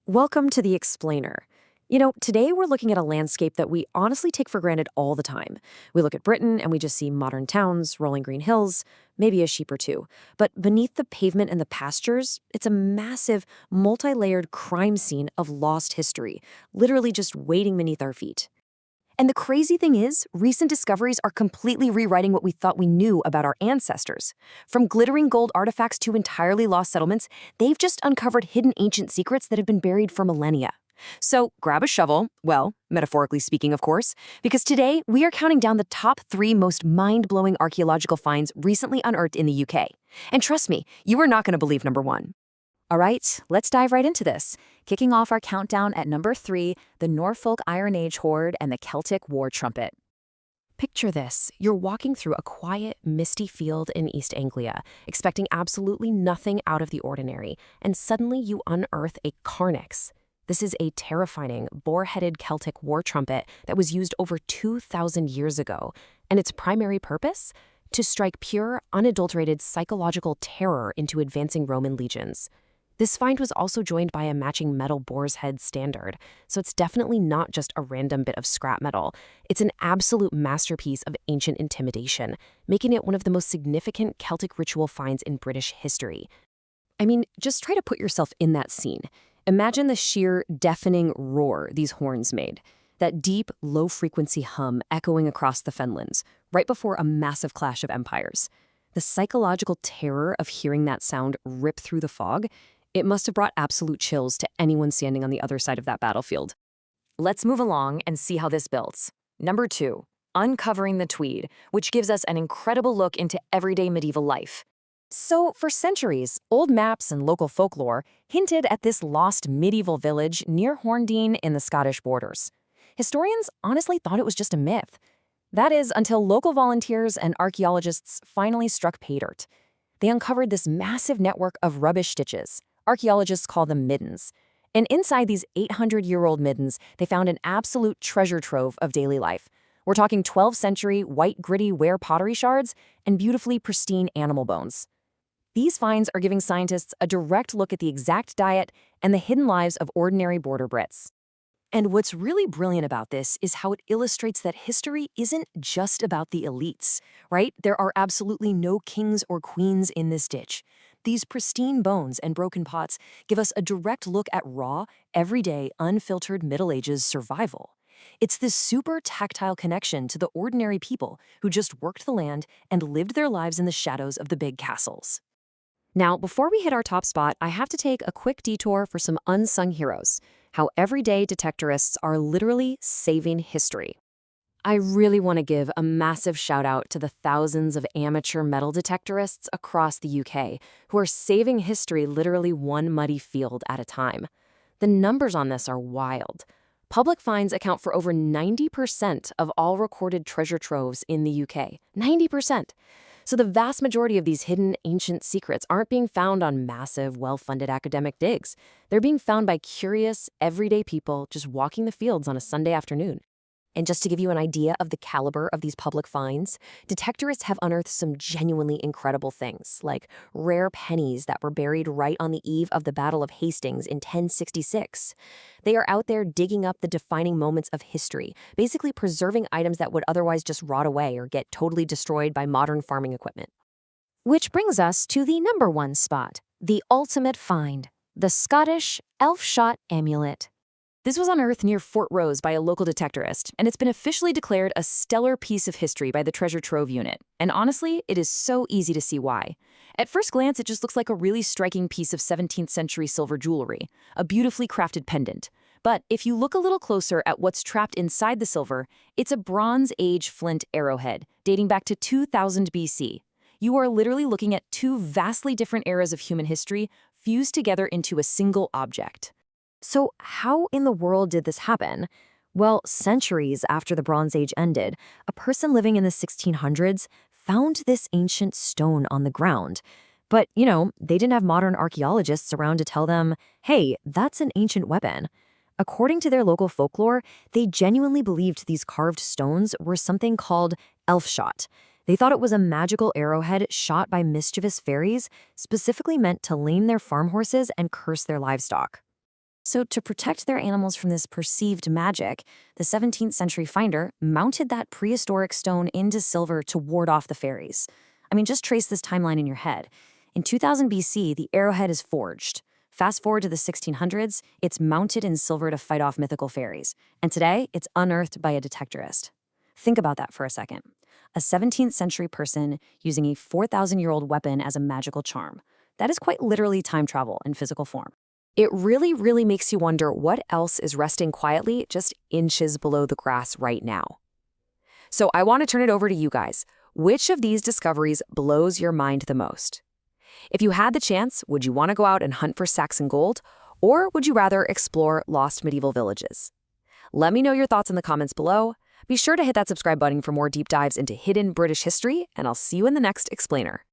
Welcome to The Explainer. Today we're looking at a landscape that we honestly take for granted all the time. We look at Britain and we just see modern towns, rolling green hills, maybe a sheep or two. But beneath the pavement and the pastures, it's a massive, multi-layered crime scene of lost history, literally just waiting beneath our feet. And the crazy thing is, recent discoveries are completely rewriting what we thought we knew about our ancestors. From glittering gold artifacts to entirely lost settlements, they've just uncovered hidden ancient secrets that have been buried for millennia. So grab a shovel, well, metaphorically speaking, of course, because today we are counting down the top 3 most mind-blowing archaeological finds recently unearthed in the UK. And trust me, you are not going to believe number 1. All right, let's dive right into this. Kicking off our countdown at number 3, the Norfolk Iron Age hoard and the Celtic war trumpet. Picture this. You're walking through a quiet, misty field in East Anglia, expecting absolutely nothing out of the ordinary, and suddenly you unearth a carnix. This is a terrifying, boar-headed Celtic war trumpet that was used over 2,000 years ago, and its primary purpose? To strike pure, unadulterated psychological terror into advancing Roman legions. This find was also joined by a matching metal boar's head standard, so it's definitely not just a random bit of scrap metal. It's an absolute masterpiece of ancient intimidation, making it one of the most significant Celtic ritual finds in British history. I mean, just try to put yourself in that scene. Imagine the sheer, deafening roar these horns made. That deep, low-frequency hum echoing across the fenlands, right before a massive clash of empires. The psychological terror of hearing that sound rip through the fog, it must have brought absolute chills to anyone standing on the other side of that battlefield. Let's move along and see how this builds. Number 2, uncovering the Tweed, which gives us an incredible look into everyday medieval life. So, for centuries, old maps and local folklore hinted at this lost medieval village near Horndean in the Scottish borders. Historians honestly thought it was just a myth. That is, until local volunteers and archaeologists finally struck pay dirt. They uncovered this massive network of rubbish stitches. Archaeologists call them middens. And inside these 800-year-old middens, they found an absolute treasure trove of daily life. We're talking 12th century white gritty ware pottery shards and beautifully pristine animal bones. These finds are giving scientists a direct look at the exact diet and the hidden lives of ordinary border Brits. And what's really brilliant about this is how it illustrates that history isn't just about the elites, right? There are absolutely no kings or queens in this ditch. These pristine bones and broken pots give us a direct look at raw, everyday, unfiltered Middle Ages survival. It's this super tactile connection to the ordinary people who just worked the land and lived their lives in the shadows of the big castles. Now, before we hit our top spot, I have to take a quick detour for some unsung heroes, how everyday detectorists are literally saving history. I really want to give a massive shout out to the thousands of amateur metal detectorists across the UK who are saving history literally one muddy field at a time. The numbers on this are wild. Public finds account for over 90% of all recorded treasure troves in the UK. 90%! So the vast majority of these hidden ancient secrets aren't being found on massive, well-funded academic digs. They're being found by curious, everyday people just walking the fields on a Sunday afternoon. And just to give you an idea of the caliber of these public finds, detectorists have unearthed some genuinely incredible things, like rare pennies that were buried right on the eve of the Battle of Hastings in 1066. They are out there digging up the defining moments of history, basically preserving items that would otherwise just rot away or get totally destroyed by modern farming equipment. Which brings us to the number 1 spot, the ultimate find, the Scottish elf-shot amulet. This was unearthed near Fort Rose by a local detectorist, and it's been officially declared a stellar piece of history by the Treasure Trove Unit. And honestly, it is so easy to see why. At first glance, it just looks like a really striking piece of 17th century silver jewelry, a beautifully crafted pendant. But if you look a little closer at what's trapped inside the silver, it's a Bronze Age flint arrowhead dating back to 2000 BC. You are literally looking at 2 vastly different eras of human history fused together into a single object. So how in the world did this happen? Well, centuries after the Bronze Age ended, a person living in the 1600s found this ancient stone on the ground. But, they didn't have modern archaeologists around to tell them, hey, that's an ancient weapon. According to their local folklore, they genuinely believed these carved stones were something called elf-shot. They thought it was a magical arrowhead shot by mischievous fairies, specifically meant to lame their farm horses and curse their livestock. So, to protect their animals from this perceived magic, the 17th century finder mounted that prehistoric stone into silver to ward off the fairies. I mean, just trace this timeline in your head. In 2000 BC, the arrowhead is forged. Fast forward to the 1600s, it's mounted in silver to fight off mythical fairies. And today, it's unearthed by a detectorist. Think about that for a second. A 17th century person using a 4,000-year-old weapon as a magical charm. That is quite literally time travel in physical form. It really makes you wonder what else is resting quietly just inches below the grass right now. So I want to turn it over to you guys. Which of these discoveries blows your mind the most? If you had the chance, would you want to go out and hunt for Saxon gold, or would you rather explore lost medieval villages? Let me know your thoughts in the comments below. Be sure to hit that subscribe button for more deep dives into hidden British history, and I'll see you in the next explainer.